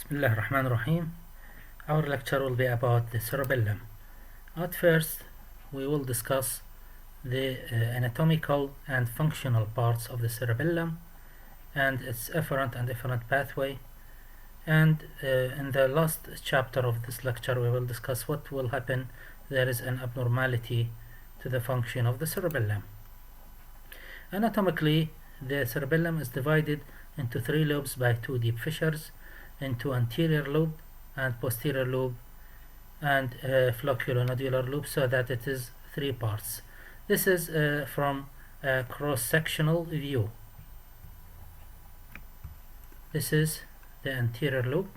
Bismillah ar-Rahman ar-Rahim. Our lecture will be about the cerebellum. At first, we will discuss the anatomical and functional parts of the cerebellum and its efferent and efferent pathway. And in the last chapter of this lecture, we will discuss what will happen if there is an abnormality to the function of the cerebellum. Anatomically, the cerebellum is divided into three lobes by two deep fissures, into anterior lobe and posterior lobe and flocculonodular lobe, so that it is three parts. This is from a cross-sectional view. This is the anterior lobe,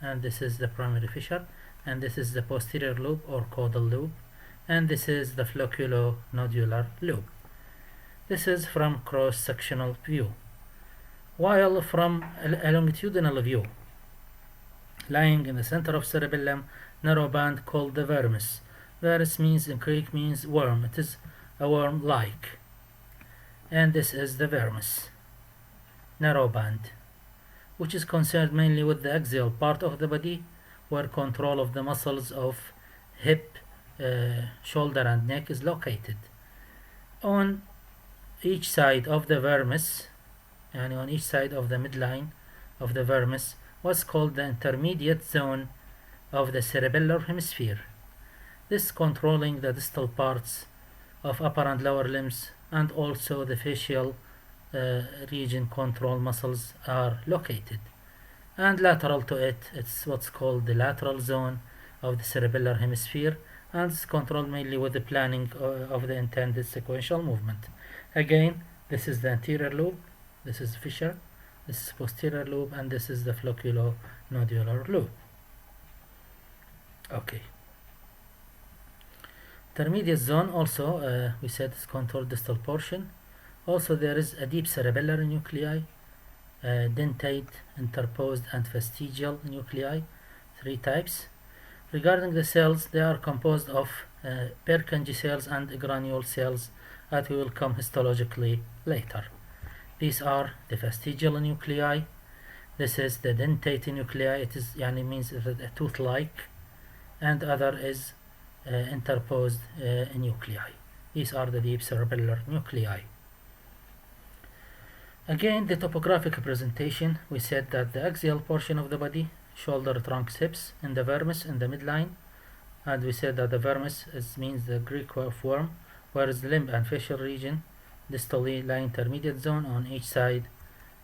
and this is the primary fissure, and this is the posterior lobe or caudal lobe, and this is the flocculonodular lobe. This is from cross-sectional view. While from a longitudinal view, lying in the center of cerebellum, narrow band called the vermis. Vermis means in Greek means worm. It is a worm-like. And this is the vermis narrowband, which is concerned mainly with the axial part of the body, where control of the muscles of hip, shoulder and neck is located. On each side of the vermis, and on each side of the midline of the vermis, was called the intermediate zone of the cerebellar hemisphere. This controlling the distal parts of upper and lower limbs, and also the facial region control muscles are located. And lateral to it, it's what's called the lateral zone of the cerebellar hemisphere, and it's controlled mainly with the planning of the intended sequential movement. Again, this is the anterior lobe, this is fissure, this is posterior lobe, and this is the flocculonodular lobe. Okay. Intermediate zone also, we said, is controlled distal portion. Also, there is a deep cerebellar nuclei, dentate, interposed, and vestigial nuclei, three types. Regarding the cells, they are composed of Purkinje cells and granule cells, that we will come histologically later. These are the vestigial nuclei. This is the dentate nuclei. It is means a tooth-like, and other is interposed nuclei. These are the deep cerebellar nuclei. Again, the topographic presentation, we said that the axial portion of the body, shoulder, trunks, hips, in the vermis, in the midline, and we said that the vermis means the Greek of worm, whereas the limb and facial region distally lie intermediate zone on each side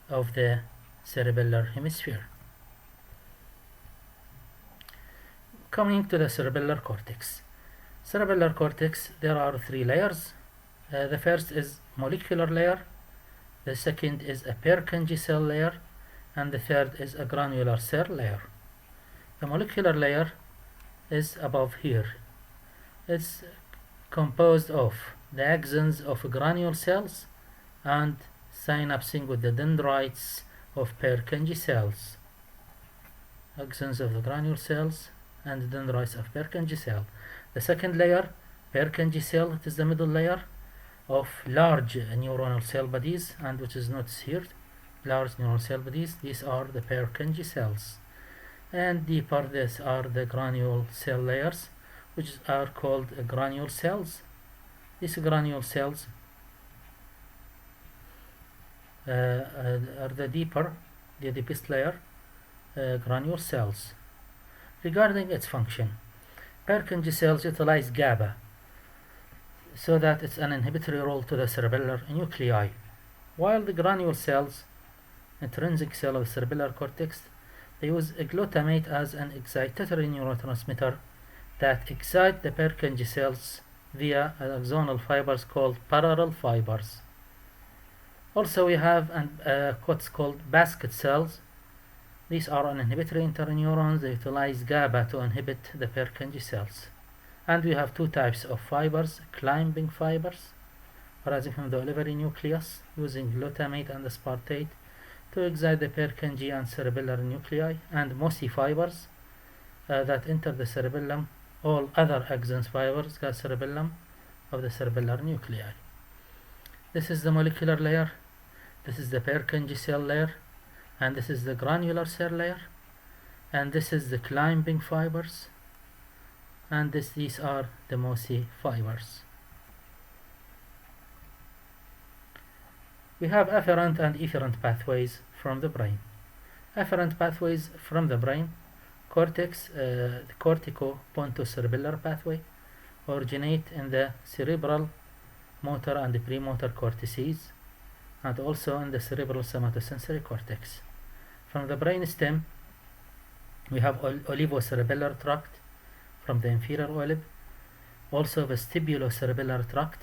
of the cerebellar hemisphere. Coming to the cerebellar cortex. Cerebellar cortex, there are three layers. The first is molecular layer, the second is a Purkinje cell layer, and the third is a granular cell layer. The molecular layer is above here. It's composed of the axons of granule cells and synapsing with the dendrites of Purkinje cells. Axons of the granule cells and dendrites of Purkinje cell. The second layer, Purkinje cell, it is the middle layer of large neuronal cell bodies, and which is noticed here, large neuronal cell bodies. These are the Purkinje cells. And deeper, these are the granule cell layers, which are called granule cells. These granule cells are the deeper, the deepest layer, granule cells. Regarding its function, Purkinje cells utilize GABA, so that it's an inhibitory role to the cerebellar nuclei, while the granule cells, intrinsic cell of the cerebellar cortex, they use glutamate as an excitatory neurotransmitter that excite the Purkinje cells via axonal fibers called parallel fibers. Also, we have what's called basket cells. These are inhibitory interneurons. They utilize GABA to inhibit the Purkinje cells. And we have two types of fibers: climbing fibers, arising from the olivary nucleus, using glutamate and aspartate to excite the Purkinje and cerebellar nuclei, and mossy fibers that enter the cerebellum, all other axons fibers, cerebellum of the cerebellar nuclei. This is the molecular layer. This is the Purkinje cell layer. and this is the granular cell layer, and this is the climbing fibers, and these are the mossy fibers. We have afferent and efferent pathways from the brain. Efferent pathways from the brain: cortex, the cortico-pontocerebellar pathway, originate in the cerebral motor and the premotor cortices, and also in the cerebral somatosensory cortex. From the brain stem, we have olivocerebellar tract from the inferior olib, also vestibulo cerebellar tract,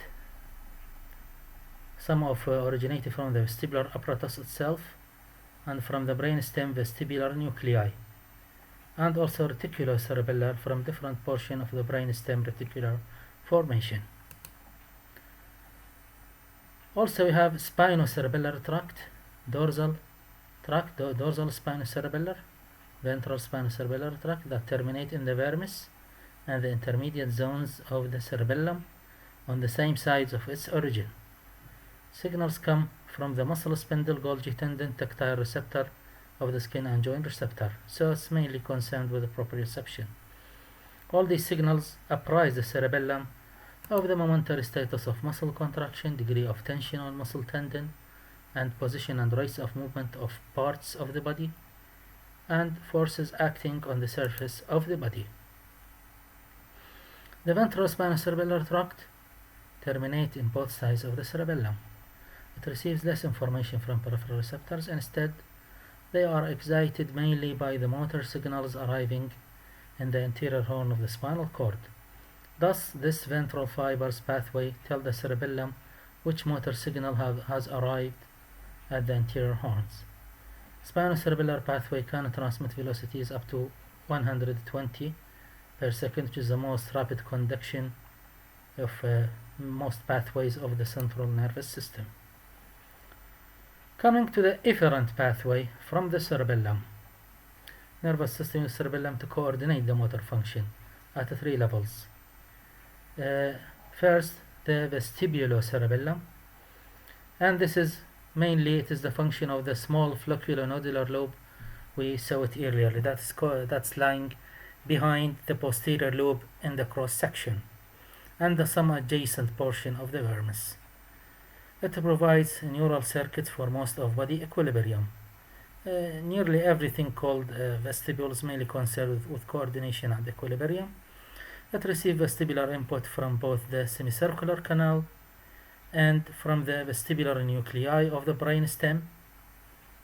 some of originated from the vestibular apparatus itself, and from the brain stem vestibular nuclei, and also reticulocerebellar from different portion of the brain stem reticular formation. Also we have spinocerebellar tract, dorsal spinocerebellar, ventral spinocerebellar tract that terminate in the vermis and the intermediate zones of the cerebellum on the same sides of its origin. Signals come from the muscle spindle, Golgi tendon, tactile receptor of the skin, and joint receptor, so it's mainly concerned with the proprioception. All these signals apprise the cerebellum of the momentary status of muscle contraction, degree of tension on muscle tendon, and position and rates of movement of parts of the body, and forces acting on the surface of the body. The ventral spinocerebellar tract terminate in both sides of the cerebellum. It receives less information from peripheral receptors. Instead, they are excited mainly by the motor signals arriving in the anterior horn of the spinal cord. Thus, this ventral fibers pathway tell the cerebellum which motor signal has arrived at the anterior horns. Spinocerebellar pathway can transmit velocities up to 120 per second, which is the most rapid conduction of most pathways of the central nervous system. Coming to the efferent pathway from the cerebellum. Nervous system uses cerebellum to coordinate the motor function at 3 levels. First, the vestibulo cerebellum, and this is mainly the function of the small flocculonodular lobe. We saw it earlier. That's lying behind the posterior lobe in the cross section and the some adjacent portion of the vermis. It provides neural circuits for most of body equilibrium. Nearly everything called vestibule is mainly concerned with coordination and equilibrium. It receives vestibular input from both the semicircular canal and from the vestibular nuclei of the brain stem,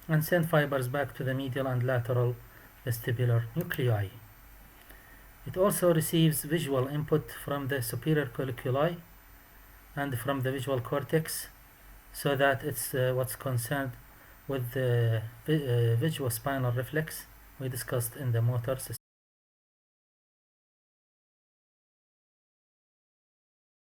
and send fibers back to the medial and lateral vestibular nuclei. It also receives visual input from the superior colliculi and from the visual cortex, so that it's what's concerned with the visual spinal reflex we discussed in the motor system.